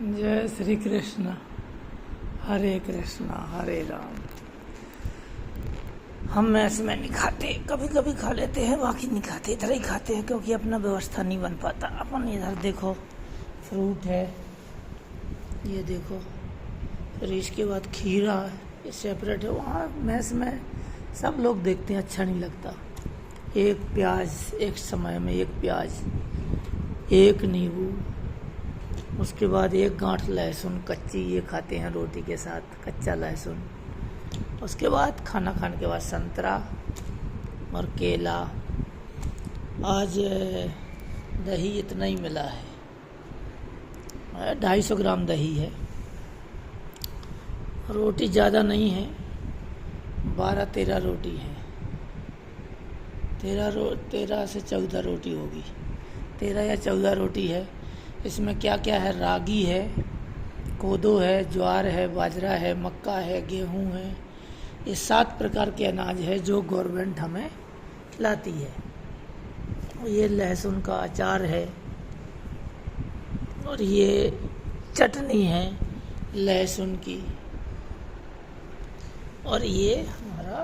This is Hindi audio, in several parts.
जय श्री कृष्ण। हरे कृष्णा हरे राम। हम मैस में नहीं खाते, कभी कभी खा लेते हैं, बाकी नहीं खाते। इधर ही खाते हैं क्योंकि अपना व्यवस्था नहीं बन पाता। अपन इधर देखो फ्रूट है, ये देखो, फिर इसके बाद खीरा है, ये सेपरेट है। वहाँ मैस में सब लोग देखते हैं, अच्छा नहीं लगता। एक प्याज, एक समय में एक प्याज, एक नींबू, उसके बाद एक गांठ लहसुन कच्ची, ये खाते हैं रोटी के साथ, कच्चा लहसुन। उसके बाद खाना खाने के बाद संतरा और केला। आज दही इतना ही मिला है, 250 ग्राम दही है। रोटी ज़्यादा नहीं है, 12-13 रोटी है। 13 से 14 रोटी होगी, 13 या 14 रोटी है। इसमें क्या क्या है? रागी है, कोदो है, ज्वार है, बाजरा है, मक्का है, गेहूं है। ये 7 प्रकार के अनाज है जो गवर्नमेंट हमें खिलाती है। ये लहसुन का अचार है, और ये चटनी है लहसुन की, और ये हमारा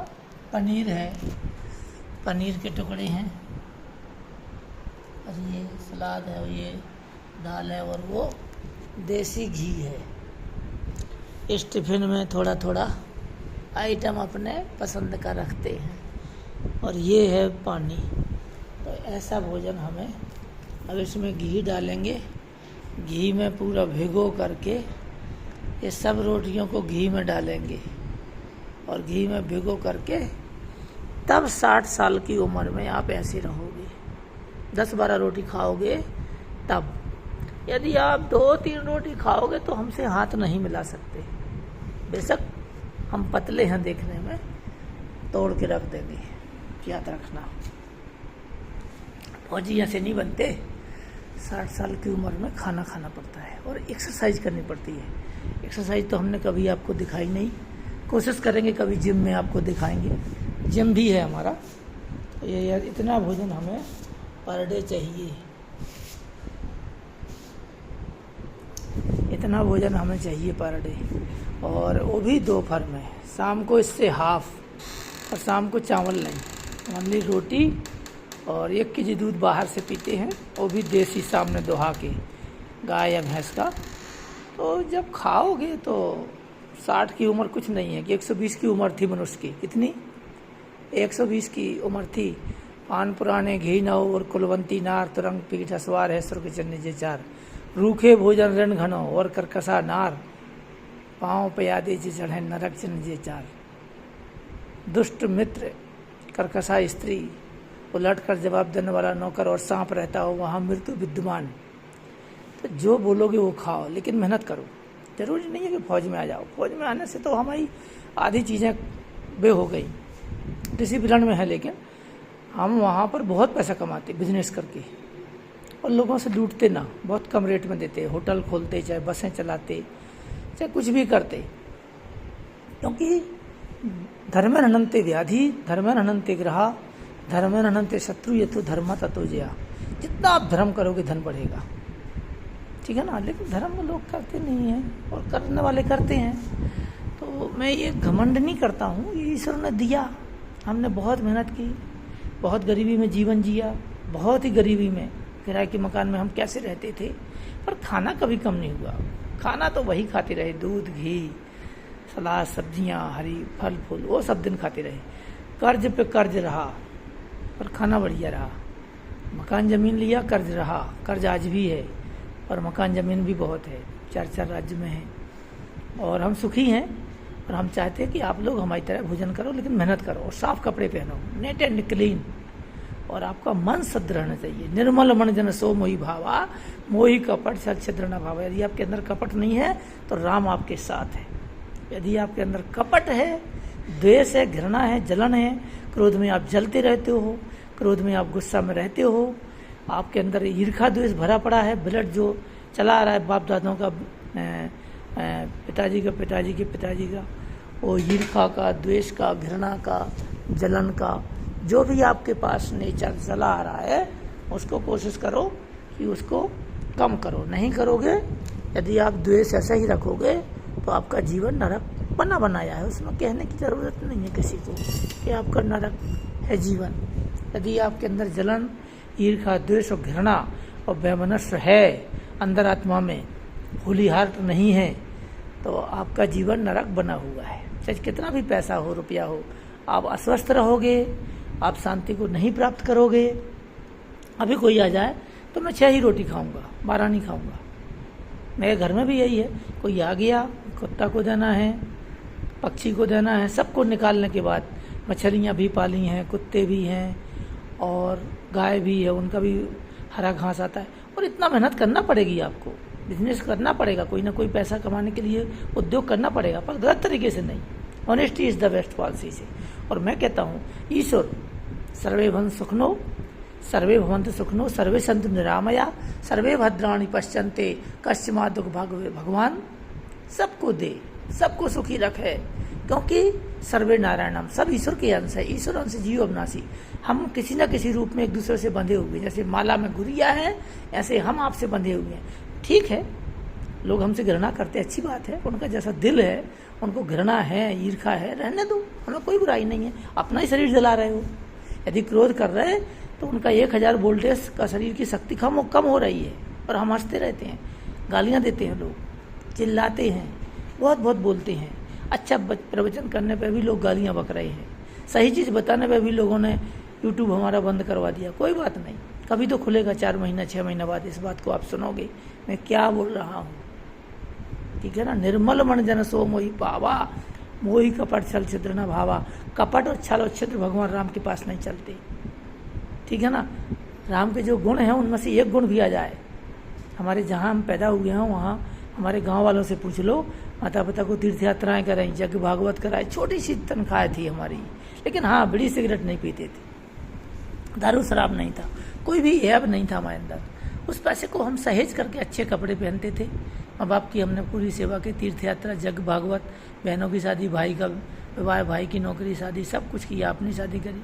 पनीर है, पनीर के टुकड़े हैं, और ये सलाद है, और ये दाल है, और वो देसी घी है। इस टिफिन में थोड़ा थोड़ा आइटम अपने पसंद का रखते हैं, और ये है पानी। तो ऐसा भोजन हमें, अब इसमें घी डालेंगे, घी में पूरा भिगो करके ये सब रोटियों को घी में डालेंगे, और घी में भिगो करके तब 60 साल की उम्र में आप ऐसे रहोगे। 10-12 रोटी खाओगे तब। यदि आप 2-3 रोटी खाओगे तो हमसे हाथ नहीं मिला सकते। बेशक हम पतले हैं देखने में, तोड़ के रख देंगे, याद रखना। फौजी ऐसे नहीं बनते। 60 साल की उम्र में खाना खाना पड़ता है, और एक्सरसाइज करनी पड़ती है। एक्सरसाइज तो हमने कभी आपको दिखाई नहीं, कोशिश करेंगे कभी जिम में आपको दिखाएंगे। जिम भी है हमारा। तो ये यार इतना भोजन हमें पर डे चाहिए, इतना भोजन हमें चाहिए पर डे, और वो भी दोपहर में। शाम को इससे हाफ, और शाम को चावल नहीं, ओनली रोटी, और 1 केजी दूध बाहर से पीते हैं, वो भी देसी, सामने दोहा के, गाय या भैंस का। तो जब खाओगे तो 60 की उम्र कुछ नहीं है कि 120 की उम्र थी मनुष्य की। कितनी? 120 की उम्र थी। पान पुराने घी न हो, और कुलवंती नार, तुरंग पीठ असवार है, सुर के चन्ने जे चार। रूखे भोजन रण घनो, और करकसा नार, पाँव पे यादे जे चढ़े, नरक चिन्ह जे चार। दुष्ट मित्र, करकसा स्त्री, उलट कर जवाब देने वाला नौकर, और सांप रहता हो वहाँ मृत्यु विद्यमान। तो जो बोलोगे वो खाओ, लेकिन मेहनत करो। जरूरी नहीं है कि फौज में आ जाओ। फौज में आने से तो हमारी आधी चीज़ें बे हो गई, डिसिप्लिन में है, लेकिन हम वहाँ पर बहुत पैसा कमाते बिजनेस करके, और लोगों से लूटते ना, बहुत कम रेट में देते। होटल खोलते, चाहे बसें चलाते, चाहे कुछ भी करते। क्योंकि धर्मेण हनन्ते व्याधि, धर्मेण हनन्ते ग्रहा, धर्मेण हनन्ते शत्रु, यथो धर्म ततो जया। जितना आप धर्म करोगे धन बढ़ेगा, ठीक है ना। लेकिन धर्म लोग करते नहीं हैं, और करने वाले करते हैं। तो मैं ये घमंड नहीं करता हूँ, ये ईश्वर ने दिया। हमने बहुत मेहनत की, बहुत गरीबी में जीवन जिया, बहुत ही गरीबी में, किराए के मकान में हम कैसे रहते थे, पर खाना कभी कम नहीं हुआ। खाना तो वही खाते रहे, दूध, घी, सलाद, सब्जियां, हरी फल फूल, वो सब दिन खाते रहे। कर्ज पे कर्ज रहा, पर खाना बढ़िया रहा। मकान ज़मीन लिया, कर्ज रहा, कर्ज आज भी है, और मकान ज़मीन भी बहुत है, 4-4 राज्य में है, और हम सुखी हैं। और हम चाहते हैं कि आप लोग हमारी तरह भोजन करो, लेकिन मेहनत करो, और साफ कपड़े पहनो, नेट एंड क्लीन, और आपका मन शुद्ध रहना चाहिए। निर्मल मन जन सो मोहि भावा, मोहि कपट सत छिद्र न भावा। यदि आपके अंदर कपट नहीं है तो राम आपके साथ है। यदि आपके अंदर कपट है, द्वेष है, घृणा है, जलन है, क्रोध में आप जलते रहते हो, क्रोध में आप गुस्सा में रहते हो, आपके अंदर ईर्खा द्वेष भरा पड़ा है, ब्लड जो चला आ रहा है बाप दादाओं का, पिताजी का, पिताजी के पिताजी का, वो ईर्खा का, द्वेष का, घृणा का, जलन का, जो भी आपके पास नेचर चला आ रहा है, उसको कोशिश करो कि उसको कम करो। नहीं करोगे यदि आप द्वेष ऐसा ही रखोगे तो आपका जीवन नरक बना बनाया है, उसमें कहने की ज़रूरत नहीं है किसी को कि आपका नरक है जीवन। यदि आपके अंदर जलन, ईर्ष्या, द्वेष और घृणा और वैमनस्य है, अंदर आत्मा में होली हार्ट नहीं है, तो आपका जीवन नरक बना हुआ है। चाहे कितना भी पैसा हो, रुपया हो, आप अस्वस्थ रहोगे, आप शांति को नहीं प्राप्त करोगे। अभी कोई आ जाए तो मैं 6 ही रोटी खाऊंगा, 12 नहीं खाऊंगा। मेरे घर में भी यही है, कोई आ गया, कुत्ता को देना है, पक्षी को देना है, सबको निकालने के बाद मछलियाँ भी पाली हैं, कुत्ते भी हैं और गाय भी है, उनका भी हरा घास आता है। और इतना मेहनत करना पड़ेगी आपको, बिजनेस करना पड़ेगा, कोई ना कोई पैसा कमाने के लिए उद्योग करना पड़ेगा, पर गलत तरीके से नहीं। Honesty is the best policy से। और मैं कहता हूँ ईश्वर सर्वे भवन्तु सुखिनो, सर्वे भवन्तु सुखिनो, सर्वे सन्तु निरामया, सर्वे भद्राणि पश्यन्ते, कस्मात् दुःख भाग्। भगवान सबको दे, सबको सुखी रखे, क्योंकि सर्वे नारायणम, सब ईश्वर के अंश है। ईश्वर अंश जीव अविनाशी। हम किसी न किसी रूप में एक दूसरे से बंधे हुए हैं, जैसे माला में गुड़िया है, ऐसे हम आपसे बंधे हुए हैं। ठीक है, लोग हमसे घृणा करते, अच्छी बात है, उनका जैसा दिल है, उनको घृणा है, ईर्ष्या है, रहने दो, हमें कोई बुराई नहीं है। अपना ही शरीर जला रहे हो। यदि क्रोध कर रहे हैं तो उनका 1000 वोल्टेज का शरीर की शक्ति कम हो रही है, और हम हंसते रहते हैं, गालियाँ देते हैं, लोग चिल्लाते हैं, बहुत बहुत बोलते हैं। अच्छा प्रवचन करने पर भी लोग गालियाँ बक रहे हैं, सही चीज़ बताने पर भी लोगों ने यूट्यूब हमारा बंद करवा दिया। कोई बात नहीं, कभी तो खुलेगा, 4 महीना 6 महीना बाद इस बात को आप सुनोगे मैं क्या बोल रहा हूँ। ठीक है ना। निर्मल मन जन सो मोहि पावा, मोहि कपट छल छिद्र न भावा। कपट और छल और छिद्र भगवान राम के पास नहीं चलते। ठीक है ना। राम के जो गुण हैं उनमें से एक गुण भी आ जाए, हमारे जहाँ हम पैदा हुए हैं वहाँ हमारे गांव वालों से पूछ लो, माता पिता को तीर्थ यात्राएँ कराई, यज्ञ भागवत कराए, छोटी सी तनख्वाह थी हमारी, लेकिन हाँ बीड़ी सिगरेट नहीं पीते थे, दारू शराब नहीं था, कोई भी ऐब नहीं था हमारे अंदर। उस पैसे को हम सहेज करके अच्छे कपड़े पहनते थे। माँ बाप की हमने पूरी सेवा की, तीर्थ यात्रा, यज्ञ भागवत, बहनों की शादी, भाई का विवाह, भाई की नौकरी, शादी, सब कुछ किया, अपनी शादी करी,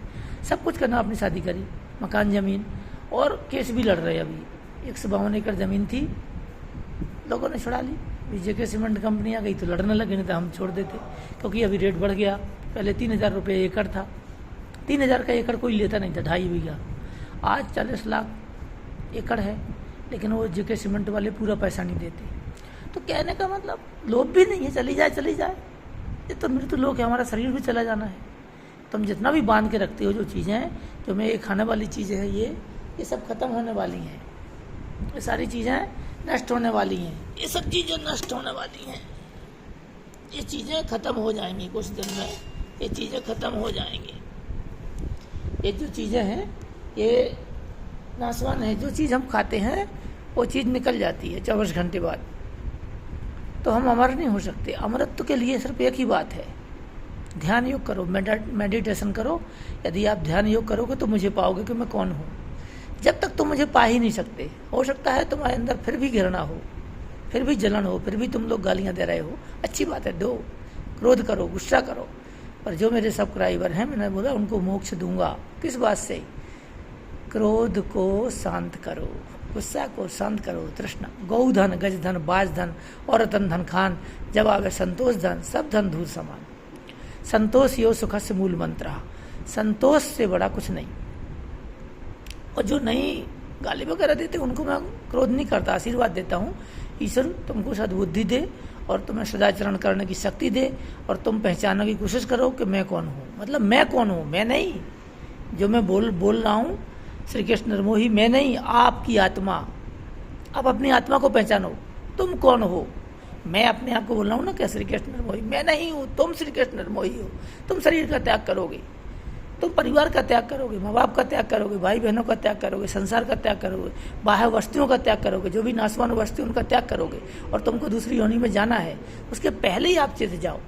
सब कुछ करना, अपनी शादी करी, मकान ज़मीन, और केस भी लड़ रहे। अभी 152 एकड़ ज़मीन थी, लोगों ने छुड़ा ली। जेके सीमेंट कंपनी आ गई तो लड़ने लगे, नहीं तो हम छोड़ देते, क्योंकि अभी रेट बढ़ गया। पहले 3000 रुपये एकड़ था, 3000 का एकड़ कोई लेता नहीं था, 2.5 बीघा। आज 40 लाख एकड़ है, लेकिन वो जेके सीमेंट वाले पूरा पैसा नहीं देते। तो कहने का मतलब लोभ भी नहीं है, चली जाए चली जाए, ये तो मृत्यु लोक है, हमारा शरीर भी चला जाना है। तुम जितना भी बांध के रखते हो, जो चीज़ें हैं, जो मैं ये खाने वाली चीज़ें हैं, ये सब खत्म होने वाली हैं। ये सारी चीज़ें नष्ट होने वाली हैं, ये सब चीज़ें नष्ट होने वाली हैं, ये चीज़ें खत्म हो जाएंगी कुछ दिन में, ये चीज़ें खत्म हो जाएंगी। ये जो चीज़ें हैं ये नाशवान है। जो चीज़ हम खाते हैं वो चीज़ निकल जाती है 24 घंटे बाद, तो हम अमर नहीं हो सकते। अमरत्व के लिए सिर्फ एक ही बात है, ध्यान योग करो, मेडिटेशन करो। यदि आप ध्यान योग करोगे तो मुझे पाओगे कि मैं कौन हूँ। जब तक तुम मुझे पा ही नहीं सकते, हो सकता है तुम्हारे अंदर फिर भी घृणा हो, फिर भी जलन हो, फिर भी तुम लोग गालियाँ दे रहे हो, अच्छी बात है, दो, क्रोध करो, गुस्सा करो, पर जो मेरे सब्सक्राइबर हैं, मैंने बोला उनको मोक्ष दूंगा। किस बात से? क्रोध को शांत करो, गुस्सा को शांत करो, तृष्णा, गौधन, गजधन, बाजधन, औरतन धन खान, जब आवे संतोष धन, सब धन धूल समान। संतोष यो सुख से मूल मंत्र, संतोष से बड़ा कुछ नहीं। और जो नहीं गाली वगैरह देते उनको मैं क्रोध नहीं करता, आशीर्वाद देता हूँ, ईश्वर तुमको सद्बुद्धि दे और तुम्हें सदाचरण करने की शक्ति दे, और तुम पहचानने की कोशिश करो कि मैं कौन हूँ। मतलब मैं कौन हूँ, मैं नहीं, जो मैं बोल रहा हूँ श्री कृष्ण निर्मोही, मैं नहीं, आपकी आत्मा। अब अपनी आत्मा को पहचानो, तुम कौन हो। मैं अपने आप को बोल रहा हूँ ना क्या श्री कृष्ण निर्मोही, मैं नहीं हूँ, तुम श्री कृष्ण निर्मोही हो। तुम शरीर का त्याग करोगे, तुम परिवार का त्याग करोगे, माँ बाप का त्याग करोगे, भाई बहनों का त्याग करोगे, संसार का त्याग करोगे, बाह्य वस्तुओं का त्याग करोगे, जो भी नाशवान वस्तु उनका त्याग करोगे, और तुमको दूसरी योनि में जाना है। उसके पहले ही आप चेत जाओ।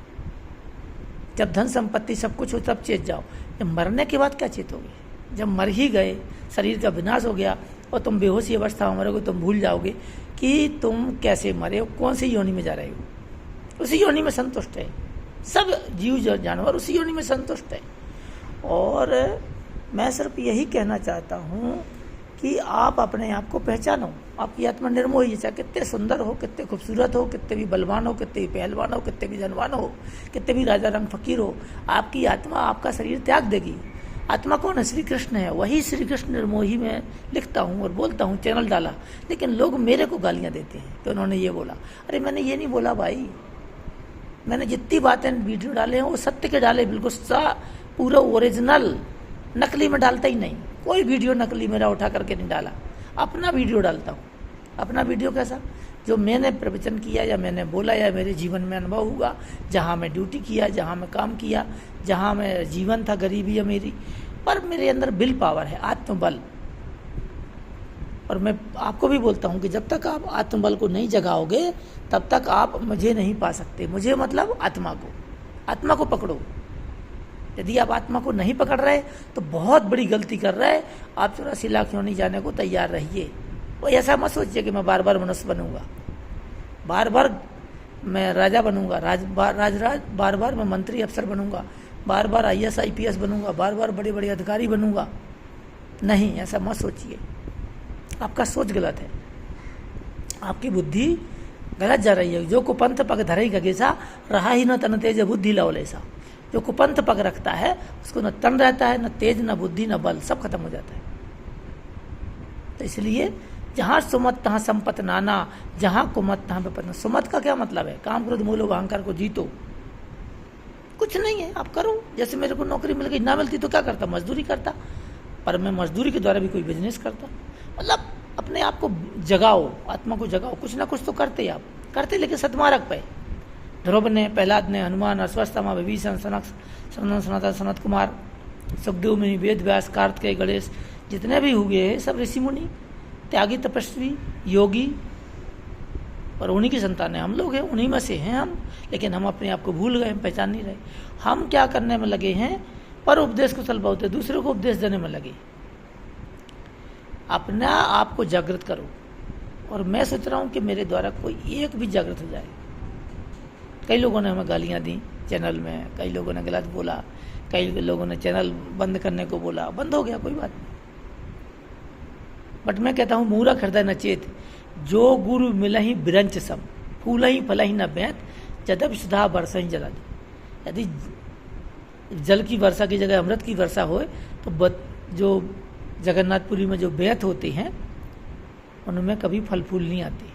जब धन संपत्ति सब कुछ हो तब चेत जाओ। जब मरने के बाद क्या चेतोगे? जब मर ही गए, शरीर का विनाश हो गया और तुम बेहोशी अवस्था में मरोगे, तुम भूल जाओगे कि तुम कैसे मरे हो, कौन सी योनि में जा रहे हो। उसी योनि में संतुष्ट है सब जीव जानवर, उसी योनि में संतुष्ट है। और मैं सिर्फ यही कहना चाहता हूँ कि आप अपने आप को पहचानो। आपकी आत्मा निर्मोही है, चाहे कितने सुंदर हो, कितने खूबसूरत हो, कितने भी बलवान हो, कितने भी पहलवान हो, कितने भी धनवान हो, कितने भी राजा रंग फकीर हो, आपकी आत्मा आपका शरीर त्याग देगी। आत्मा कौन है? श्री कृष्ण है। वही श्री कृष्ण निर्मोही में लिखता हूँ और बोलता हूँ, चैनल डाला, लेकिन लोग मेरे को गालियाँ देते हैं कि उन्होंने ये बोला। अरे मैंने ये नहीं बोला भाई, मैंने जितनी बातें वीडियो डाले हैं वो सत्य के डाले, बिल्कुल पूरा ओरिजिनल, नकली में डालता ही नहीं। कोई वीडियो नकली मेरा उठा करके नहीं डाला, अपना वीडियो डालता हूँ। अपना वीडियो कैसा? जो मैंने प्रवचन किया या मैंने बोला या मेरे जीवन में अनुभव हुआ, जहाँ मैं ड्यूटी किया, जहाँ मैं काम किया, जहाँ मैं जीवन था, गरीबी अमीरी, पर मेरे अंदर विल पावर है, आत्मबल। और मैं आपको भी बोलता हूँ कि जब तक आप आत्मबल को नहीं जगाओगे तब तक आप मुझे नहीं पा सकते। मुझे मतलब आत्मा को पकड़ो। यदि आप आत्मा को नहीं पकड़ रहे तो बहुत बड़ी गलती कर रहे। आप 84 लाख योनि जाने को तैयार रहिए। और ऐसा मत सोचिए कि मैं बार बार मनुष्य बनूंगा, बार बार मैं राजा बनूंगा, बार बार मैं मंत्री अफसर बनूंगा, बार बार IAS IPS बनूंगा, बार बार बड़े बड़े अधिकारी बनूंगा। नहीं, ऐसा मत सोचिए। आपका सोच गलत है, आपकी बुद्धि गलत जा रही है। जो कुपंथ पग धरई गगेसा, रहा ही न तन तेज बुद्धि लवलेसा। जो कुपंथ पग रखता है उसको न तन रहता है, न तेज, न बुद्धि, न बल, सब खत्म हो जाता है। तो इसलिए जहाँ सुमत तहाँ संपत नाना, जहाँ कुमत तहाँ विपन्न। सुमत का क्या मतलब है? काम क्रोध मोह लोभ अहंकार को जीतो। कुछ नहीं है, आप करो। जैसे मेरे को नौकरी मिल गई, ना मिलती तो क्या करता? मजदूरी करता। पर मैं मजदूरी के द्वारा भी कोई बिजनेस करता। मतलब अपने आप को जगाओ, आत्मा को जगाओ। कुछ ना कुछ तो करते आप करते, लेकिन सतमार्ग पे। ध्रुव ने, प्रहलाद ने, हनुमान, अश्वत्थामा, विभीषण, सनत सनत कुमार, सुखदेव मुनि, वेद व्यास, कार्तिकेय, गणेश, जितने भी हुए हैं सब ऋषि मुनि, त्यागी, तपस्वी, योगी, और उन्हीं की संतान है हम लोग हैं, उन्हीं में से हैं हम। लेकिन हम अपने आप को भूल गए, हम पहचान नहीं रहे। हम क्या करने में लगे हैं? पर उपदेश को चल पाते, दूसरे को उपदेश देने में लगे। अपना आप को जागृत करो। और मैं सोच रहा हूँ कि मेरे द्वारा कोई एक भी जागृत हो जाए। कई लोगों ने हमें गालियाँ दी चैनल में, कई लोगों ने गलत बोला, कई लोगों ने चैनल बंद करने को बोला। बंद हो गया, कोई बात नहीं। बट मैं कहता हूँ मूर्ख हृदय न चेत, जो गुरु मिलहि बिरंच सम, फूलहि फलहि न बैत, जदप सुधा बरसहि जला। यदि जल की वर्षा की जगह अमृत की वर्षा हो तो जो जगन्नाथपुरी में जो बेत होते हैं उनमें कभी फल फूल नहीं आते।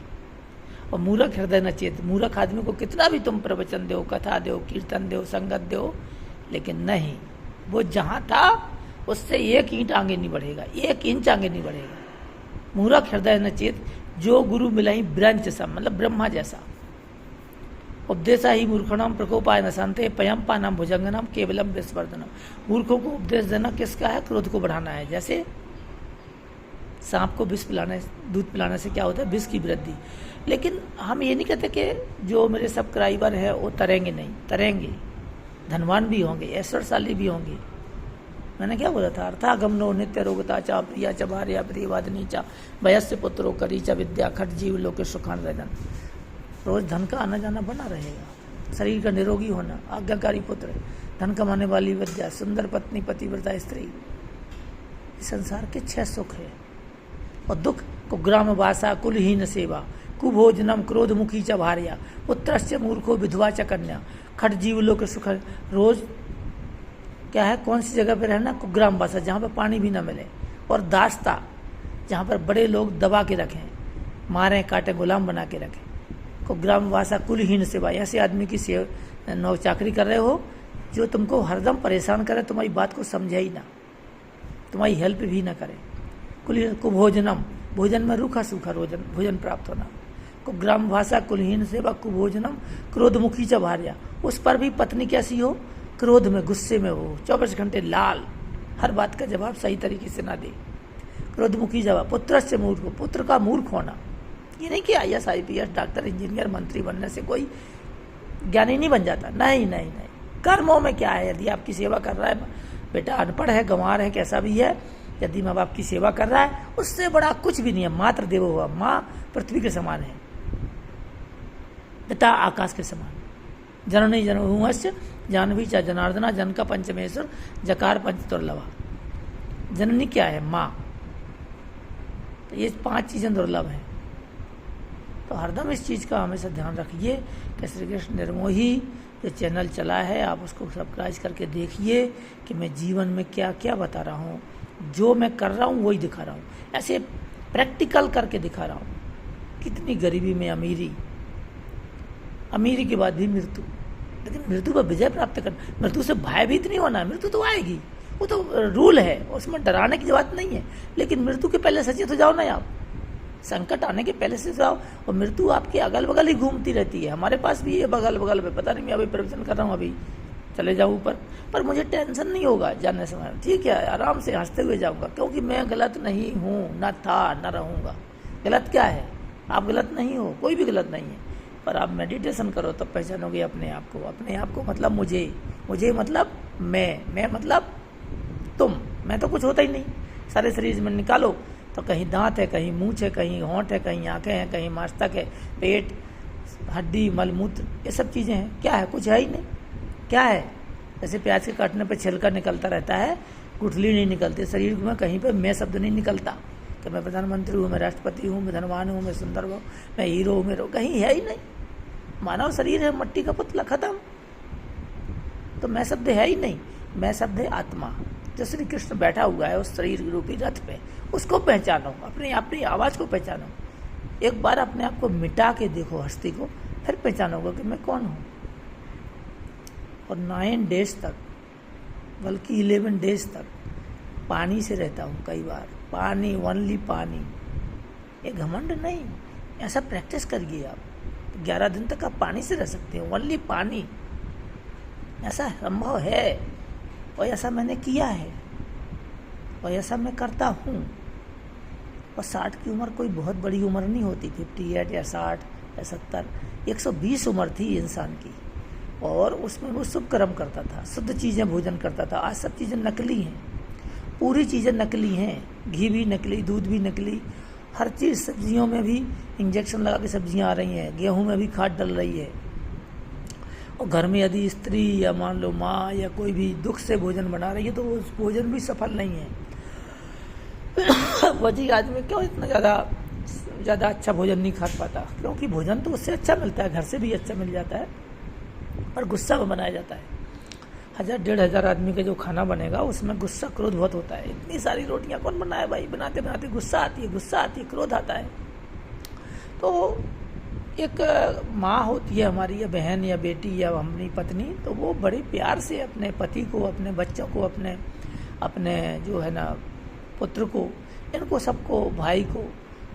और मूर्ख हृदय न चेत, मूर्ख आदमी को कितना भी तुम प्रवचन दो, कथा दो, कीर्तन दो, संगत दो, लेकिन नहीं, वो जहाँ था उससे 1 ईंट आगे नहीं बढ़ेगा, 1 इंच आगे नहीं बढ़ेगा। मूर्ख हृदय न चेत, जो गुरु मिलहि ब्रंच सम, मतलब ब्रह्मा जैसा। उपदेशा ही मूर्खणाम प्रकोपाय न शांते, पयंपा नाम भुजंगनम केवलम विस्वर्धनम। मूर्खों को उपदेश देना किसका है? क्रोध को बढ़ाना है। जैसे सांप को विष पिलाने, दूध पिलाने से क्या होता है? विष की वृद्धि। लेकिन हम ये नहीं कहते कि जो मेरे सब्सक्राइबर है वो तरेंगे, नहीं तरेंगे, धनवान भी होंगे, ऐश्वर्यशाली भी होंगे। मैंने क्या बोला था? अर्थागमनो नित्य रोगता चा प्रिया च भार्या प्रियवादिनी चा वयस्य पुत्रो करी च विद्या खट जीव लोके सुखान रजन। रोज धन का आना जाना बना रहेगा, शरीर का निरोगी होना, आज्ञाकारी पुत्र, धन कमाने वाली विद्या, सुंदर पत्नी, पतिव्रता स्त्री। संसार के 6 सुख है। और दुख कुग्राम वासा, कुलहीन सेवा, कुभोजनम, क्रोधमुखी च भार्या, पुत्रस्य मूर्खो विधवा च कन्या, खट जीव लोक सुख। रोज क्या है? कौन सी जगह पे रहना? कुग्राम वासा, जहाँ पर पानी भी ना मिले, और दास्ता, जहाँ पर बड़े लोग दबा के रखें, मारें काटें, गुलाम बना के रखें। कुग्राम वासा, कुलहीन सेवा, ऐसे आदमी की चाकरी कर रहे हो जो तुमको हरदम परेशान करे, तुम्हारी बात को समझे ही ना, तुम्हारी हेल्प भी ना करे। कुलहीन, कुभोजनम, भोजन में रूखा सूखा भोजन प्राप्त होना। कुग्राम भाषा, कुलहीन सेवा, कुभोजनम, क्रोधमुखी च भार्या, उस पर भी पत्नी कैसी हो? क्रोध में, गुस्से में हो, 24 घंटे लाल, हर बात का जवाब सही तरीके से ना दे। क्रोधमुखी जवाब। पुत्र से मूर्ख, पुत्र का मूर्ख होना। ये नहीं कि IAS IPS डॉक्टर इंजीनियर मंत्री बनने से कोई ज्ञानी नहीं बन जाता। नहीं नहीं नहीं, कर्मों में क्या है? यदि आपकी सेवा कर रहा है बेटा, अनपढ़ है, गंवार है, कैसा भी है, यदि माँ बाप की सेवा कर रहा है, उससे बड़ा कुछ भी नहीं है। मात्र देवो हुआ, माँ पृथ्वी के समान है, पिता आकाश के समान। जननी जनहुंस्य जानवी चा जनार्दना, जन का पंचमेश्वर, जकार पंच दुर्लभा। जननी क्या है? माँ। तो ये 5 चीजें दुर्लभ हैं। तो हरदम इस चीज़ का हमेशा ध्यान रखिए कि श्री कृष्ण निर्मोही जो चैनल चला है आप उसको सब्सक्राइब करके देखिए कि मैं जीवन में क्या क्या बता रहा हूँ, जो मैं कर रहा हूँ वही दिखा रहा हूँ, ऐसे प्रैक्टिकल करके दिखा रहा हूँ। कितनी गरीबी में अमीरी, अमीरी के बाद भी मृत्यु, लेकिन मृत्यु पर विजय प्राप्त कर, मृत्यु से भयभीत नहीं होना, मृत्यु तो आएगी, वो तो रूल है, उसमें डराने की बात नहीं है। लेकिन मृत्यु के पहले सचेत हो जाओ ना आप, संकट आने के पहले से जाओ। और मृत्यु आपके अगल बगल ही घूमती रहती है, हमारे पास भी ये बगल बगल में, पता नहीं मैं अभी प्रवचन कर रहा हूँ, अभी चले जाऊँ ऊपर, पर मुझे टेंशन नहीं होगा जाने समय, ठीक है, आराम से हंसते हुए जाऊँगा, क्योंकि मैं गलत नहीं हूँ, न था न रहूँगा। गलत क्या है? आप गलत नहीं हो, कोई भी गलत नहीं है, पर आप मेडिटेशन करो तब पहचानोगे अपने आप को। अपने आप को मतलब मुझे, मुझे मतलब मैं मतलब तुम, मैं तो कुछ होता ही नहीं। सारे शरीर में निकालो तो कहीं दांत है, कहीं मूंछ है, कहीं होंठ है, कहीं आंखें हैं, कहीं मस्तक है, पेट, हड्डी, मलमूत्र, ये सब चीज़ें हैं। क्या है? कुछ है ही नहीं। क्या है? जैसे प्याज के काटने पर छिलका निकलता रहता है, गुठली नहीं निकलती। शरीर में कहीं पर मैं शब्द नहीं निकलता कि मैं प्रधानमंत्री हूँ, मैं राष्ट्रपति हूँ, मैं धनवान हूँ, मैं सुंदर हूँ, मैं हीरो हूँ, मेरे कहीं है ही नहीं। मानव शरीर है, मट्टी का पुतला, खत्म। तो मैं शब्द है ही नहीं। मैं शब्द है आत्मा, जो श्री कृष्ण बैठा हुआ है उस शरीर रूपी रथ पे, उसको पहचानो, अपनी आवाज़ को पहचानो। एक बार अपने आप को मिटा के देखो, हस्ती को, फिर पहचानोगे कि मैं कौन हूँ। और 9 डेज तक, बल्कि 11 डेज तक पानी से रहता हूँ। कई बार पानी, ओनली पानी, एक घमंड नहीं, ऐसा प्रैक्टिस करिए आप। 11 दिन तक आप पानी से रह सकते हो, ओनली पानी, ऐसा संभव है। और ऐसा मैंने किया है, और ऐसा मैं करता हूँ। और 60 की उम्र कोई बहुत बड़ी उम्र नहीं होती, 58 या 60 या 70, 120 उम्र थी इंसान की, और उसमें वो शुभ कर्म करता था, शुद्ध चीज़ें भोजन करता था। आज सब चीज़ें नकली हैं, पूरी चीज़ें नकली हैं, घी भी नकली, दूध भी नकली, हर चीज़। सब्जियों में भी इंजेक्शन लगा के सब्जियां आ रही हैं, गेहूं में भी खाद डल रही है। और घर में यदि स्त्री या मान लो माँ या कोई भी दुख से भोजन बना रही है तो वो भोजन भी सफल नहीं है। वही आदमी क्यों इतना ज़्यादा अच्छा भोजन नहीं खा पाता? क्योंकि भोजन तो उससे अच्छा मिलता है, घर से भी अच्छा मिल जाता है, पर गुस्सा में बनाया जाता है। 1000-1500 आदमी का जो खाना बनेगा उसमें गुस्सा, क्रोध बहुत होता है। इतनी सारी रोटियां कौन बनाए भाई? बनाते बनाते गुस्सा आती है, क्रोध आता है। तो एक माँ होती है हमारी, या बहन या बेटी या हमारी पत्नी, तो वो बड़े प्यार से अपने पति को, अपने बच्चों को, अपने जो है ना पुत्र को, इनको सबको, भाई को,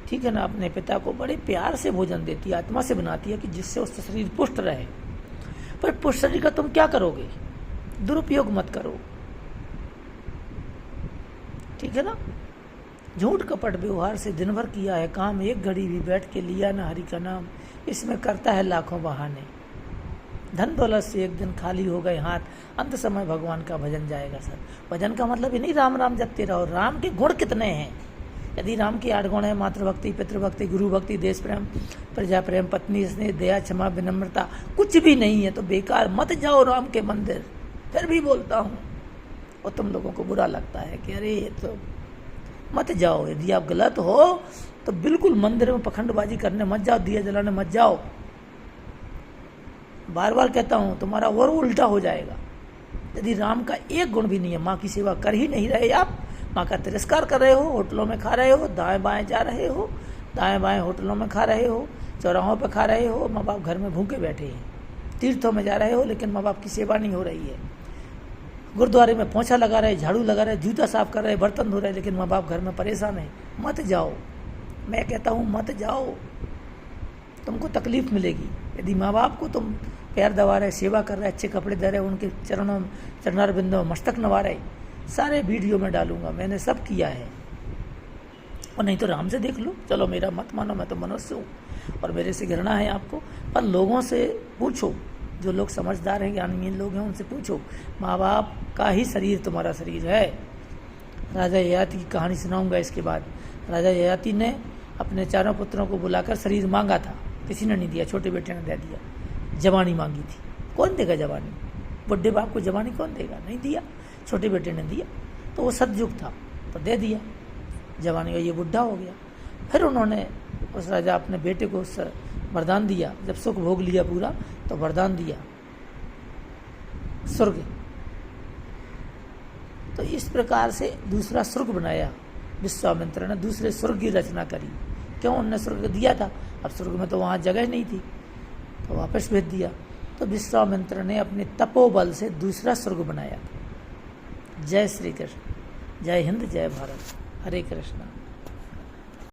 ठीक है ना, अपने पिता को बड़े प्यार से भोजन देती है, आत्मा से बनाती है कि जिससे उसका शरीर पुष्ट रहे। पर पुष्ट शरीर का तुम क्या करोगे? दुरुपयोग मत करो, ठीक है ना। झूठ कपट व्यवहार से दिन भर किया है काम, एक घड़ी भी बैठ के लिया ना हरि का नाम, इसमें करता है लाखों बहाने। धन दौलत से एक दिन खाली हो गए हाथ, अंत समय भगवान का भजन जाएगा सर। भजन का मतलब ये नहीं राम राम जपते रहो। राम के गुण कितने हैं? यदि राम के 8 गुण है, मातृभक्ति, पितृभक्ति, गुरु भक्ति, देश प्रेम, प्रजा प्रेम, पत्नी स्नेह, दया, क्षमा, विनम्रता, कुछ भी नहीं है तो बेकार। मत जाओ राम के मंदिर। फिर भी बोलता हूँ, और तुम लोगों को बुरा लगता है कि अरे तो मत जाओ। यदि आप गलत हो तो बिल्कुल मंदिर में पखंडबाजी करने मत जाओ, दिया जलाने मत जाओ। बार बार कहता हूँ, तुम्हारा और उल्टा हो जाएगा। यदि राम का एक गुण भी नहीं है, माँ की सेवा कर ही नहीं रहे आप, माँ का तिरस्कार कर रहे हो, होटलों में खा रहे हो, दाएं बाएं जा रहे हो, दाएं बाएं होटलों में खा रहे हो, चौराहों पर खा रहे हो, माँ बाप घर में भूखे बैठे हैं, तीर्थों में जा रहे हो लेकिन माँ बाप की सेवा नहीं हो रही है, गुरुद्वारे में पोंछा लगा रहे, झाड़ू लगा रहे, जूता साफ कर रहे, बर्तन धो रहे, लेकिन माँ बाप घर में परेशान है। मत जाओ, मैं कहता हूँ मत जाओ, तुमको तकलीफ मिलेगी। यदि माँ बाप को तुम पैर दबा रहे, सेवा कर रहे, अच्छे कपड़े दे रहे, उनके चरणारविंदों में मस्तक नवा रहे, सारे वीडियो में डालूंगा, मैंने सब किया है। और नहीं तो राम से देख लो। चलो मेरा मत मानो, मैं तो मनुष्य हूँ और मेरे से घृणा है आपको, पर लोगों से पूछो, जो लोग समझदार हैं, ज्ञानहीन लोग हैं, उनसे पूछो। माँ बाप का ही शरीर तुम्हारा शरीर है। राजा ययाति की कहानी सुनाऊंगा इसके बाद। राजा ययाति ने अपने 4 पुत्रों को बुलाकर शरीर मांगा था, किसी ने नहीं दिया, छोटे बेटे ने दे दिया। जवानी मांगी थी, कौन देगा जवानी? बुढ़े बाप को जवानी कौन देगा? नहीं दिया, छोटे बेटे ने दिया, तो वो सतयुग था तो दे दिया जवानी, और ये बुढ़ा हो गया। फिर उन्होंने उस राजा अपने बेटे को उस वरदान दिया, जब सुख भोग लिया पूरा तो वरदान दिया स्वर्ग। तो इस प्रकार से दूसरा स्वर्ग बनाया विश्वामित्र ने, दूसरे स्वर्ग की रचना करी। क्यों? उनने स्वर्ग दिया था, अब स्वर्ग में तो वहाँ जगह नहीं थी तो वापस भेज दिया। तो विश्वामित्र ने अपने तपोबल से दूसरा स्वर्ग बनाया। जय श्री कृष्ण, जय हिंद, जय भारत, हरे कृष्णा।